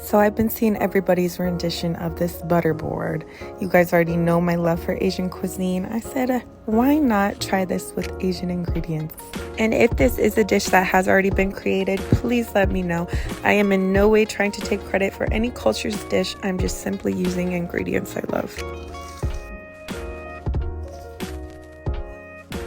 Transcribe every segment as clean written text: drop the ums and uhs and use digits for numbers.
So I've been seeing everybody's rendition of this butter board. You guys already know my love for Asian cuisine. I said, why not try this with Asian ingredients? And if this is a dish that has already been created, please let me know. I am in no way trying to take credit for any culture's dish. I'm just simply using ingredients I love.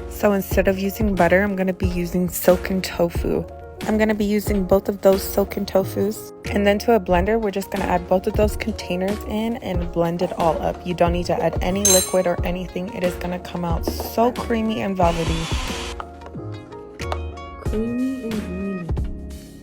So instead of using butter, I'm going to be using silken tofu. I'm going to be using both of those silken tofus. And then to a blender, we're just going to add both of those containers in and blend it all up. You don't need to add any liquid or anything. It is going to come out so creamy and velvety. Creamy and creamy.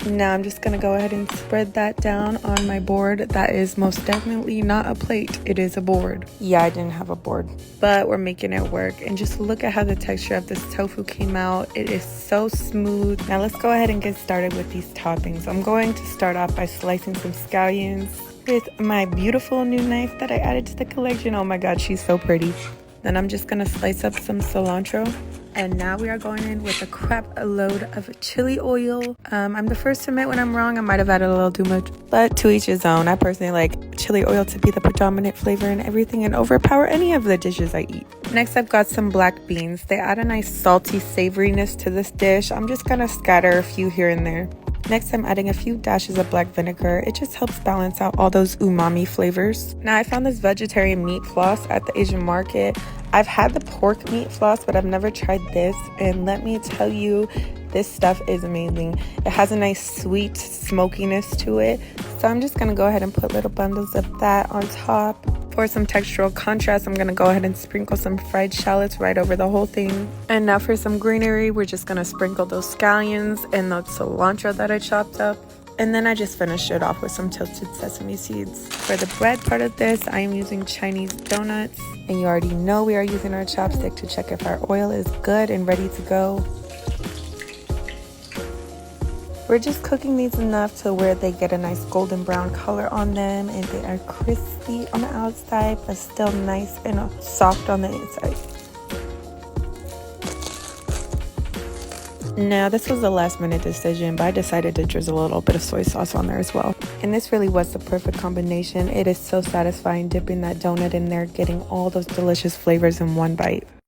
Now I'm just going to go ahead and spread that down on my board. That is most definitely not a plate. It is a board. Yeah, I didn't have a board, but we're making it work. And just look at how the texture of this tofu came out. It is so smooth. Now let's go ahead and get started with these toppings. I'm going to start off by slicing some scallions with my beautiful new knife that I added to the collection. Oh my God, she's so pretty. Then I'm just going to slice up some cilantro. And now we are going in with a crap load of chili oil. I'm the first to admit when I'm wrong. I might have added a little too much, but to each his own. I personally like chili oil to be the predominant flavor in everything and overpower any of the dishes I eat. Next, I've got some black beans. They add a nice salty savoriness to this dish. I'm just gonna scatter a few here and there. Next, I'm adding a few dashes of black vinegar. It just helps balance out all those umami flavors. Now, I found this vegetarian meat floss at the Asian market. I've had the pork meat floss, but I've never tried this. And let me tell you, this stuff is amazing. It has a nice sweet smokiness to it. So I'm just going to go ahead and put little bundles of that on top. For some textural contrast, I'm going to go ahead and sprinkle some fried shallots right over the whole thing. And now for some greenery, we're just going to sprinkle those scallions and the cilantro that I chopped up. And then I just finished it off with some toasted sesame seeds. For the bread part of this, I am using Chinese donuts. And you already know we are using our chopstick to check if our oil is good and ready to go. We're just cooking these enough to where they get a nice golden brown color on them and they are crispy on the outside but still nice and soft on the inside. Now, this was a last minute decision, but I decided to drizzle a little bit of soy sauce on there as well. And this really was the perfect combination. It is so satisfying dipping that donut in there, getting all those delicious flavors in one bite.